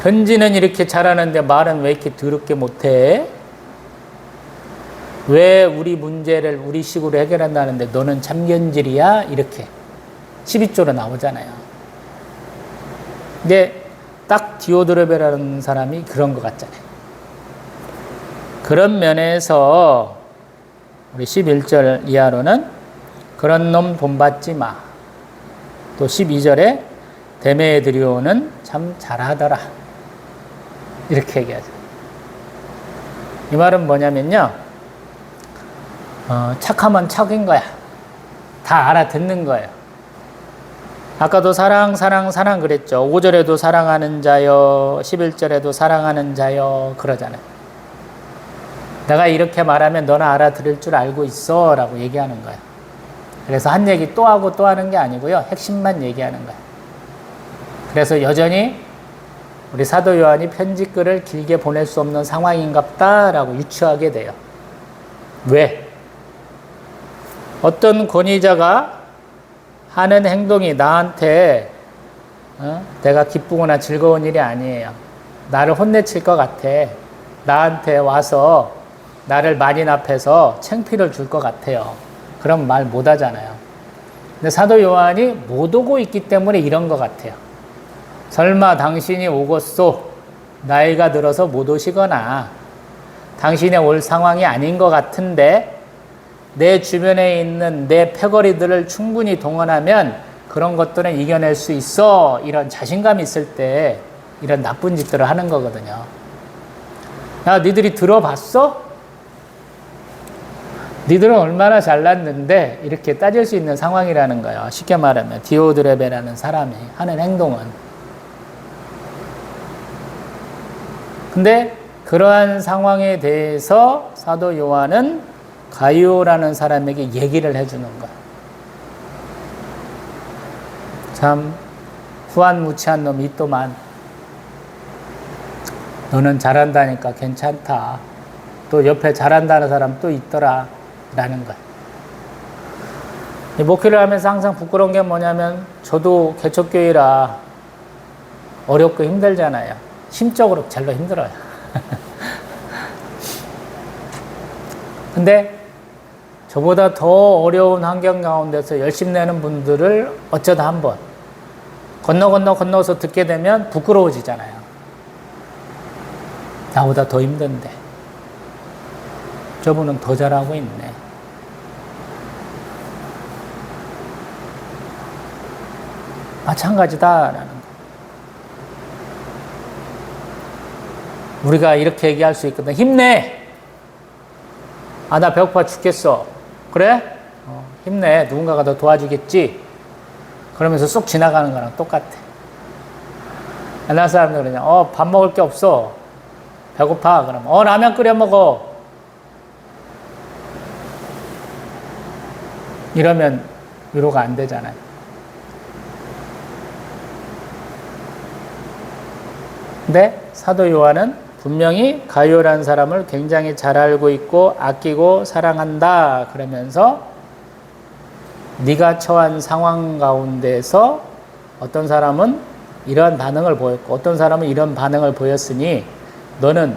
편지는 이렇게 잘하는데 말은 왜 이렇게 더럽게 못해? 왜 우리 문제를 우리 식으로 해결한다는데 너는 참견질이야? 이렇게 12조로 나오잖아요. 근데 딱 디오드레베라는 사람이 그런 것 같잖아요. 그런 면에서 우리 11절 이하로는 그런 놈 본받지 마. 또 12절에 데메드리오는 참 잘하더라. 이렇게 얘기하죠. 이 말은 뭐냐면요. 착하면 척인 거야. 다 알아듣는 거예요. 아까도 사랑 그랬죠. 5절에도 사랑하는 자여, 11절에도 사랑하는 자여 그러잖아요. 내가 이렇게 말하면 너는 알아들을 줄 알고 있어 라고 얘기하는 거예요. 그래서 한 얘기 또 하고 또 하는 게 아니고요. 핵심만 얘기하는 거예요. 그래서 여전히 우리 사도 요한이 편지글을 길게 보낼 수 없는 상황인갑다 라고 유추하게 돼요. 왜? 어떤 권위자가 하는 행동이 나한테 내가 기쁘거나 즐거운 일이 아니에요. 나를 혼내칠 것 같아. 나한테 와서 나를 만인 앞에서 창피를 줄 것 같아요. 그럼 말 못 하잖아요. 근데 사도 요한이 못 오고 있기 때문에 이런 것 같아요. 설마 당신이 오겠소? 나이가 들어서 못 오시거나 당신의 올 상황이 아닌 것 같은데 내 주변에 있는 내 패거리들을 충분히 동원하면 그런 것들은 이겨낼 수 있어. 이런 자신감이 있을 때 이런 나쁜 짓들을 하는 거거든요. 야, 니들이 들어봤어? 니들은 얼마나 잘났는데 이렇게 따질 수 있는 상황이라는 거예요. 쉽게 말하면 디오드레베라는 사람이 하는 행동은. 근데 그러한 상황에 대해서 사도 요한은 가이오라는 사람에게 얘기를 해주는 거야. 참 후한무치한 놈이 있더만. 너는 잘한다니까 괜찮다. 또 옆에 잘한다는 사람 또 있더라. 라는 거야. 이 목회를 하면서 항상 부끄러운 게 뭐냐면 저도 개척교회라 어렵고 힘들잖아요. 심적으로 절로 힘들어요. 근데 저보다 더 어려운 환경 가운데서 열심히 내는 분들을 어쩌다 한번 건너서 듣게 되면 부끄러워지잖아요. 나보다 더 힘든데 저분은 더 잘하고 있네. 마찬가지다라는 거. 우리가 이렇게 얘기할 수 있거든. 힘내! 아, 나 배고파 죽겠어. 그래? 힘내. 누군가가 너 도와주겠지? 그러면서 쑥 지나가는 거랑 똑같아. 옛날 사람들 그러냐. 밥 먹을 게 없어. 배고파. 그러면, 라면 끓여 먹어. 이러면 위로가 안 되잖아요. 근데 사도 요한은 분명히 가룟이라는 사람을 굉장히 잘 알고 있고 아끼고 사랑한다 그러면서 네가 처한 상황 가운데서 어떤 사람은 이러한 반응을 보였고 어떤 사람은 이런 반응을 보였으니 너는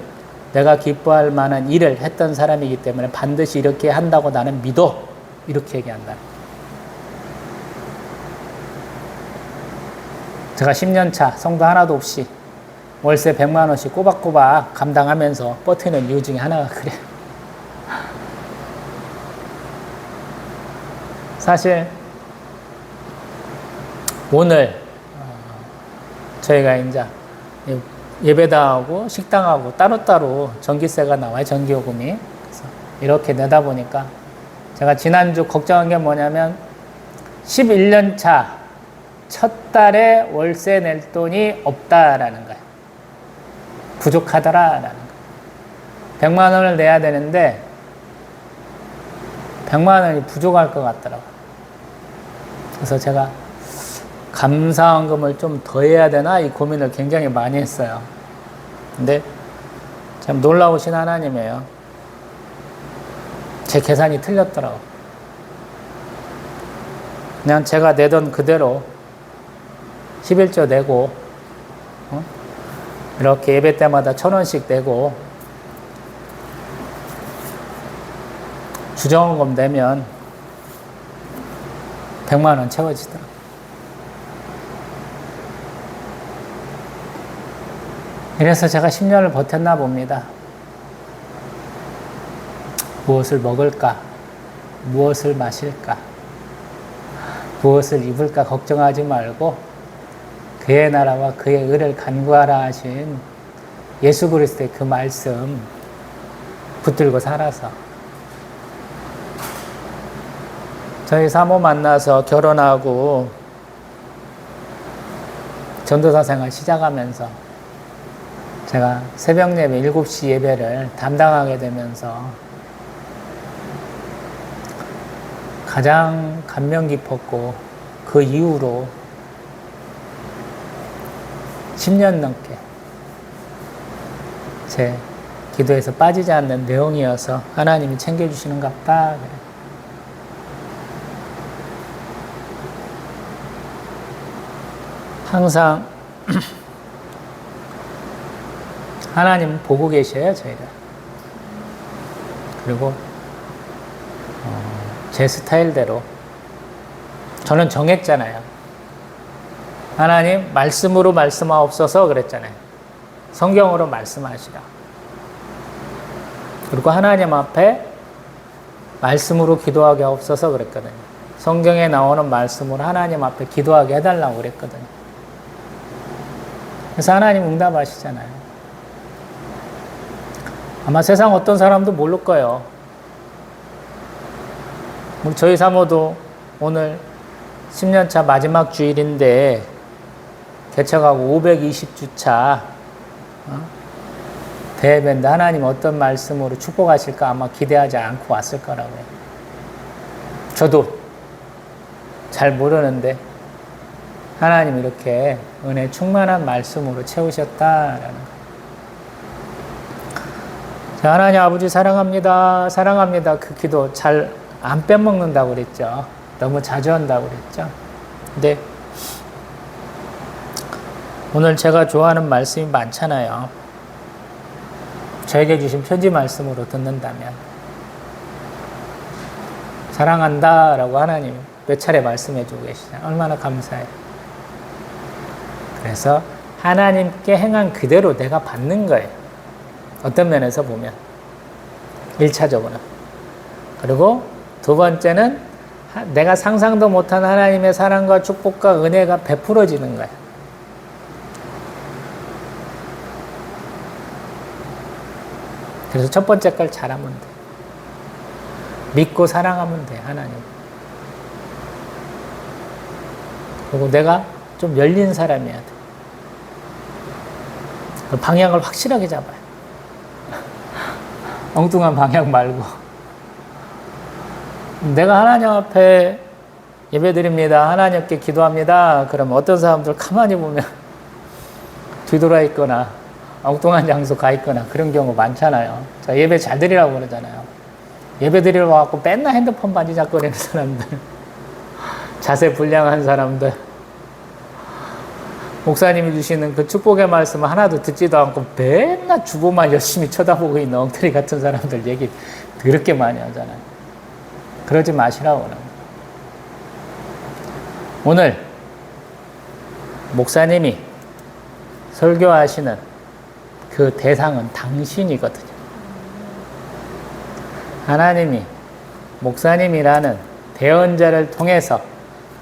내가 기뻐할 만한 일을 했던 사람이기 때문에 반드시 이렇게 한다고 나는 믿어. 이렇게 얘기한다. 제가 10년 차 성도 하나도 없이 월세 100만 원씩 꼬박꼬박 감당하면서 버티는 이유 중에 하나가 그래요. 사실 오늘 저희가 이제 예배당하고 식당하고 따로따로 전기세가 나와요. 전기요금이. 그래서 이렇게 내다 보니까 제가 지난주 걱정한 게 뭐냐면 11년 차 첫 달에 월세 낼 돈이 없다라는 거예요. 부족하더라라는 거예요. 100만 원을 내야 되는데 100만 원이 부족할 것 같더라고요. 그래서 제가 감사원금을 좀 더 해야 되나 이 고민을 굉장히 많이 했어요. 근데 참 놀라우신 하나님이에요. 제 계산이 틀렸더라고요. 그냥 제가 내던 그대로 11조 내고 이렇게 예배 때마다 1,000원씩 내고 주정원금 내면 100만 원 채워지더라고요. 이래서 제가 10년을 버텼나 봅니다. 무엇을 먹을까? 무엇을 마실까? 무엇을 입을까 걱정하지 말고 그의 나라와 그의 의를 간구하라 하신 예수 그리스도의 그 말씀 붙들고 살아서 저희 사모 만나서 결혼하고 전도사 생활 시작하면서 제가 새벽 예배 7시 예배를 담당하게 되면서 가장 감명 깊었고 그 이후로 10년 넘게 제 기도에서 빠지지 않는 내용이어서 하나님이 챙겨주시는 것 같다. 항상 하나님 보고 계셔요, 저희가. 그리고 제 스타일대로 저는 정했잖아요. 하나님 말씀으로 말씀하옵소서 그랬잖아요. 성경으로 말씀하시라. 그리고 하나님 앞에 말씀으로 기도하게 하옵소서 그랬거든요. 성경에 나오는 말씀으로 하나님 앞에 기도하게 해달라고 그랬거든요. 그래서 하나님 응답하시잖아요. 아마 세상 어떤 사람도 모를 거예요. 저희 사모도 오늘 10년차 마지막 주일인데 개척하고 520주차 대예배인데 하나님 어떤 말씀으로 축복하실까 아마 기대하지 않고 왔을 거라고요. 저도 잘 모르는데 하나님 이렇게 은혜 충만한 말씀으로 채우셨다라는 거. 하나님 아버지 사랑합니다. 사랑합니다. 그 기도 잘 안 빼먹는다고 그랬죠. 너무 자주 한다고 그랬죠. 근데 오늘 제가 좋아하는 말씀이 많잖아요. 저에게 주신 편지 말씀으로 듣는다면 사랑한다 라고 하나님 몇 차례 말씀해 주고 계시잖아요. 얼마나 감사해요. 그래서 하나님께 행한 그대로 내가 받는 거예요. 어떤 면에서 보면 1차적으로는. 그리고 두 번째는 내가 상상도 못한 하나님의 사랑과 축복과 은혜가 베풀어지는 거예요. 그래서 첫 번째 걸 잘하면 돼. 믿고 사랑하면 돼, 하나님. 그리고 내가 좀 열린 사람이어야 돼. 방향을 확실하게 잡아요. 엉뚱한 방향 말고. 내가 하나님 앞에 예배드립니다. 하나님께 기도합니다. 그러면 어떤 사람들 가만히 보면 뒤돌아 있거나 엉뚱한 장소 가 있거나 그런 경우 많잖아요. 자, 예배 잘 드리라고 그러잖아요. 예배 드리러 와갖고 맨날 핸드폰 만지작거리는 사람들, 자세 불량한 사람들, 목사님이 주시는 그 축복의 말씀을 하나도 듣지도 않고 맨날 주보만 열심히 쳐다보고 있는 엉터리 같은 사람들 얘기 그렇게 많이 하잖아요. 그러지 마시라고 그러는 거예요. 오늘 목사님이 설교하시는 그 대상은 당신이거든요. 하나님이 목사님이라는 대언자를 통해서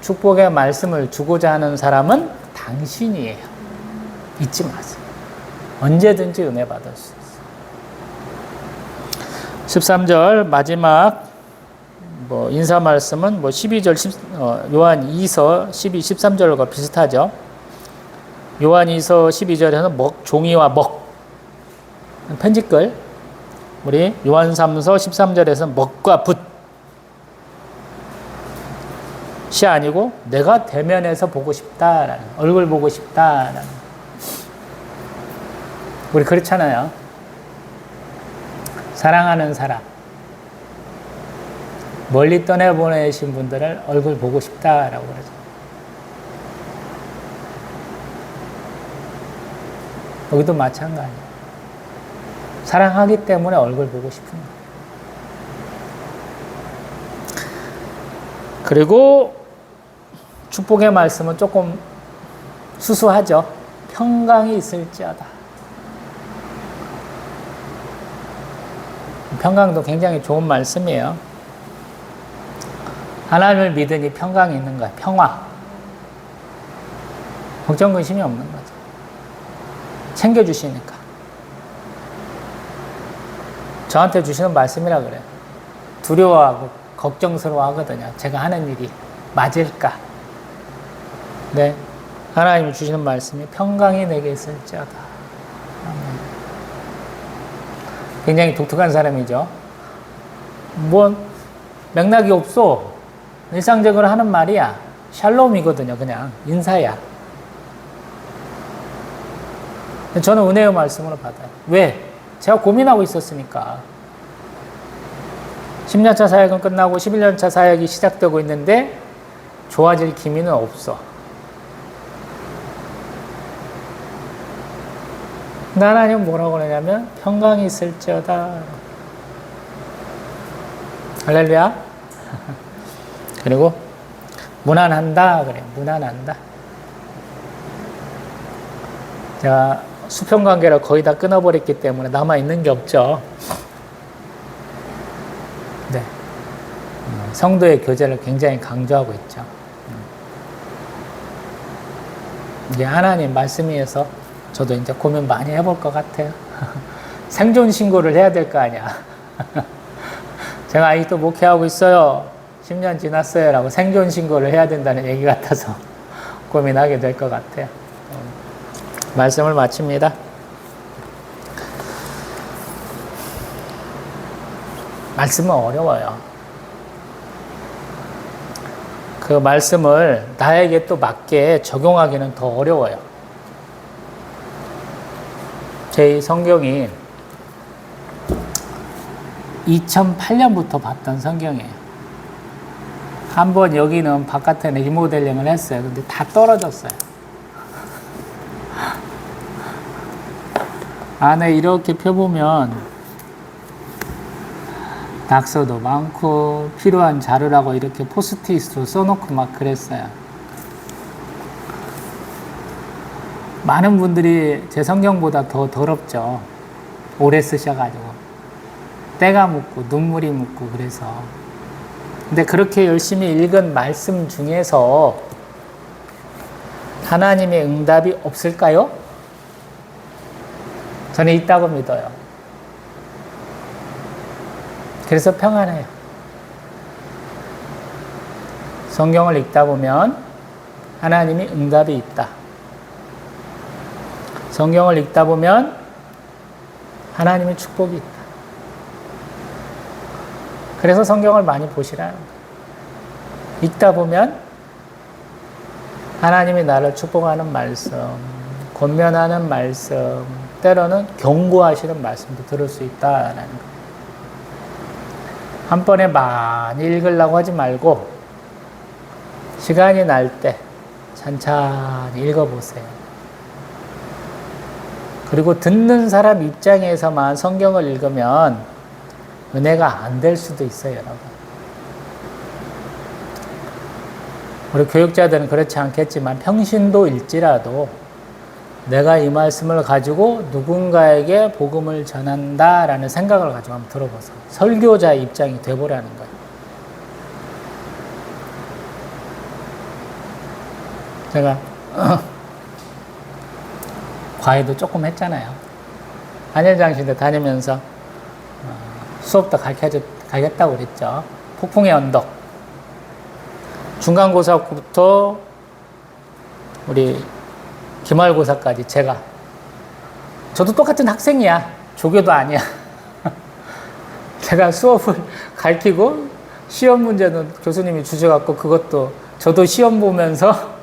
축복의 말씀을 주고자 하는 사람은 당신이에요. 잊지 마세요. 언제든지 은혜 받을 수 있어요. 13절 마지막 인사 말씀은 12절 요한 2서 12, 13절과 비슷하죠. 요한 2서 12절에는 종이와 먹 편집글, 우리 요한 3서 13절에서는 먹과 붓 시 아니고 내가 대면해서 보고 싶다라는, 얼굴 보고 싶다라는. 우리 그렇잖아요. 사랑하는 사람, 멀리 떠내보내신 분들을 얼굴 보고 싶다라고 그러죠. 여기도 마찬가지예요. 사랑하기 때문에 얼굴 보고 싶은 거예요. 그리고 축복의 말씀은 조금 수수하죠. 평강이 있을지어다. 평강도 굉장히 좋은 말씀이에요. 하나님을 믿으니 평강이 있는 거예요. 평화. 걱정 근심이 없는 거죠. 챙겨주시니까. 저한테 주시는 말씀이라 그래요. 두려워하고 걱정스러워 하거든요. 제가 하는 일이 맞을까? 네. 하나님이 주시는 말씀이 평강이 내게 있을지어다. 굉장히 독특한 사람이죠. 맥락이 없어. 일상적으로 하는 말이야. 샬롬이거든요. 그냥 인사야. 저는 은혜의 말씀으로 받아요. 왜? 제가 고민하고 있었으니까. 10년차 사역은 끝나고 11년차 사역이 시작되고 있는데 좋아질 기미는 없어. 하나님 뭐라고 그러냐면 평강이 있을지어다. 할렐루야. 그리고 무난한다 그래. 무난한다. 제가 수평 관계를 거의 다 끊어버렸기 때문에 남아있는 게 없죠. 네. 성도의 교제를 굉장히 강조하고 있죠. 이게 하나님 말씀이어서 저도 이제 고민 많이 해볼 것 같아요. 생존 신고를 해야 될 거 아니야. 제가 아직도 목회하고 있어요. 10년 지났어요. 라고 생존 신고를 해야 된다는 얘기 같아서 고민하게 될 것 같아요. 말씀을 마칩니다. 말씀은 어려워요. 그 말씀을 나에게 또 맞게 적용하기는 더 어려워요. 제 성경이 2008년부터 봤던 성경이에요. 한번 여기는 바깥에 리모델링을 했어요. 근데 다 떨어졌어요. 안에 이렇게 펴보면 낙서도 많고 필요한 자료라고 이렇게 포스트잇으로 써놓고 막 그랬어요. 많은 분들이 제 성경보다 더 더럽죠. 오래 쓰셔가지고 때가 묻고 눈물이 묻고 그래서. 근데 그렇게 열심히 읽은 말씀 중에서 하나님의 응답이 없을까요? 저는 있다고 믿어요. 그래서 평안해요. 성경을 읽다 보면 하나님이 응답이 있다. 성경을 읽다 보면 하나님의 축복이 있다. 그래서 성경을 많이 보시라는 거예요. 읽다 보면 하나님이 나를 축복하는 말씀, 권면하는 말씀, 때로는 경고하시는 말씀도 들을 수 있다라는 거예요. 한 번에 많이 읽으려고 하지 말고 시간이 날 때 찬찬히 읽어보세요. 그리고 듣는 사람 입장에서만 성경을 읽으면 은혜가 안 될 수도 있어요, 여러분. 우리 교육자들은 그렇지 않겠지만 평신도일지라도 내가 이 말씀을 가지고 누군가에게 복음을 전한다라는 생각을 가지고 한번 들어보세요. 설교자의 입장이 돼보라는 거예요. 제가 과외도 조금 했잖아요. 한일장신대 다니면서 수업도 가르쳤다고 그랬죠. 폭풍의 언덕. 중간고사부터 우리 기말고사까지 저도 똑같은 학생이야. 조교도 아니야. 제가 수업을 가르치고 시험 문제는 교수님이 주셔갖고 그것도 저도 시험 보면서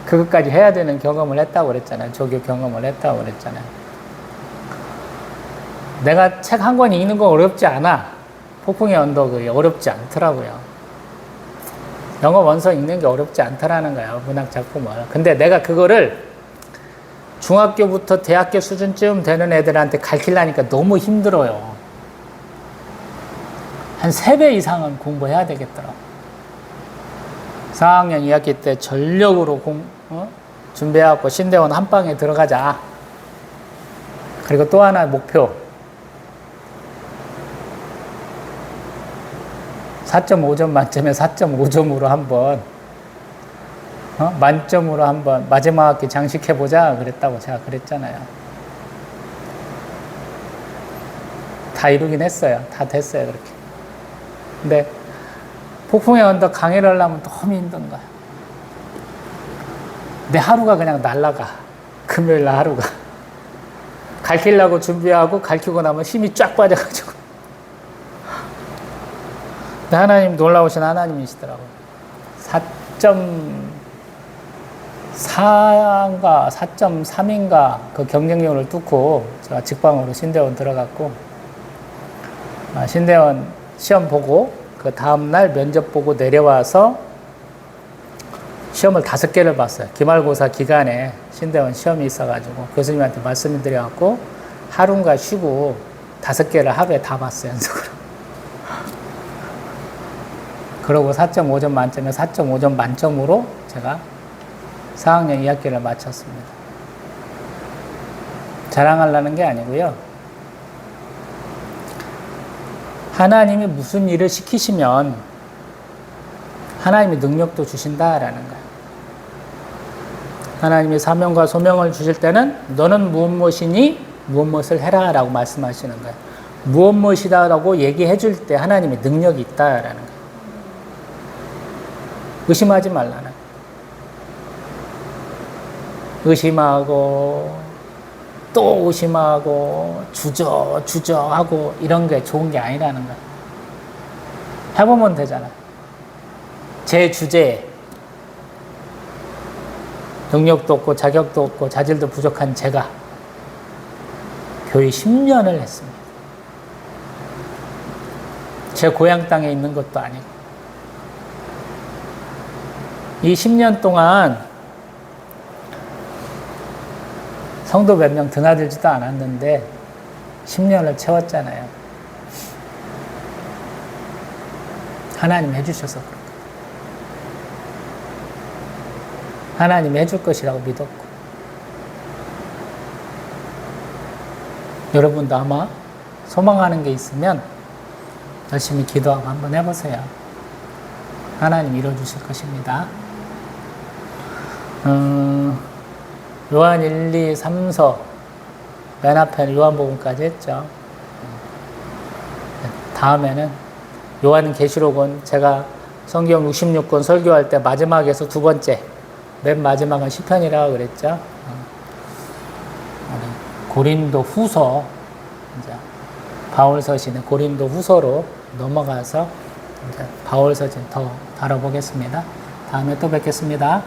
그것까지 해야 되는 경험을 했다고 그랬잖아요. 조교 경험을 했다고 그랬잖아요. 내가 책 한 권 읽는 건 어렵지 않아. 폭풍의 언덕이 어렵지 않더라고요. 영어 원서 읽는 게 어렵지 않더라는 거예요. 문학 작품을. 근데 내가 그거를 중학교부터 대학교 수준쯤 되는 애들한테 가르치려니까 너무 힘들어요. 한 3배 이상은 공부해야 되겠더라고. 4학년 2학기 때 전력으로 준비해갖고 신대원 한 방에 들어가자. 그리고 또 하나의 목표. 4.5점 만점에 4.5점으로 한번 만점으로 한번 마지막 학기 장식해보자 그랬다고 제가 그랬잖아요. 다 이루긴 했어요. 다 됐어요. 그렇게. 근데 폭풍의 언덕 강의를 하려면 너무 힘든 거야. 내 하루가 그냥 날아가. 금요일날 하루가. 가르치려고 준비하고 가르치고 나면 힘이 쫙 빠져가지고. 근데 하나님 놀라우신 하나님이시더라고요. 4.4인가 4.3인가 그 경쟁률을 뚫고 제가 직방으로 신대원 들어갔고 신대원 시험 보고 그 다음날 면접 보고 내려와서 시험을 5개를 봤어요. 기말고사 기간에 신대원 시험이 있어가지고 교수님한테 말씀드려갖고 하루인가 쉬고 5개를 하루에 다 봤어요. 연속으로. 그러고 4.5점 만점에 4.5점 만점으로 제가 4학년 2학기를 마쳤습니다. 자랑하려는 게 아니고요. 하나님이 무슨 일을 시키시면 하나님이 능력도 주신다라는 거예요. 하나님이 사명과 소명을 주실 때는 너는 무엇이니 무엇을 해라 라고 말씀하시는 거예요. 무엇이다라고 얘기해 줄 때 하나님의 능력이 있다라는 거예요. 의심하지 말라는. 의심하고 또 의심하고 주저하고 이런 게 좋은 게 아니라는 거야. 해보면 되잖아. 제 주제에 능력도 없고 자격도 없고 자질도 부족한 제가 교회 10년을 했습니다. 제 고향 땅에 있는 것도 아니고 이 10년 동안 성도 몇 명 드나들지도 않았는데 10년을 채웠잖아요. 하나님 해주셔서 그런 거예요. 하나님 해줄 것이라고 믿었고. 여러분도 아마 소망하는 게 있으면 열심히 기도하고 한번 해보세요. 하나님 이뤄주실 것입니다. 요한 1, 2, 3서 맨 앞에는 요한복음까지 했죠. 다음에는 요한계시록은 제가 성경 66권 설교할 때 마지막에서 두 번째, 맨 마지막은 시편이라고 그랬죠. 고린도 후서, 이제 바울 서신의 고린도 후서로 넘어가서 이제 바울 서신 더 다뤄보겠습니다. 다음에 또 뵙겠습니다.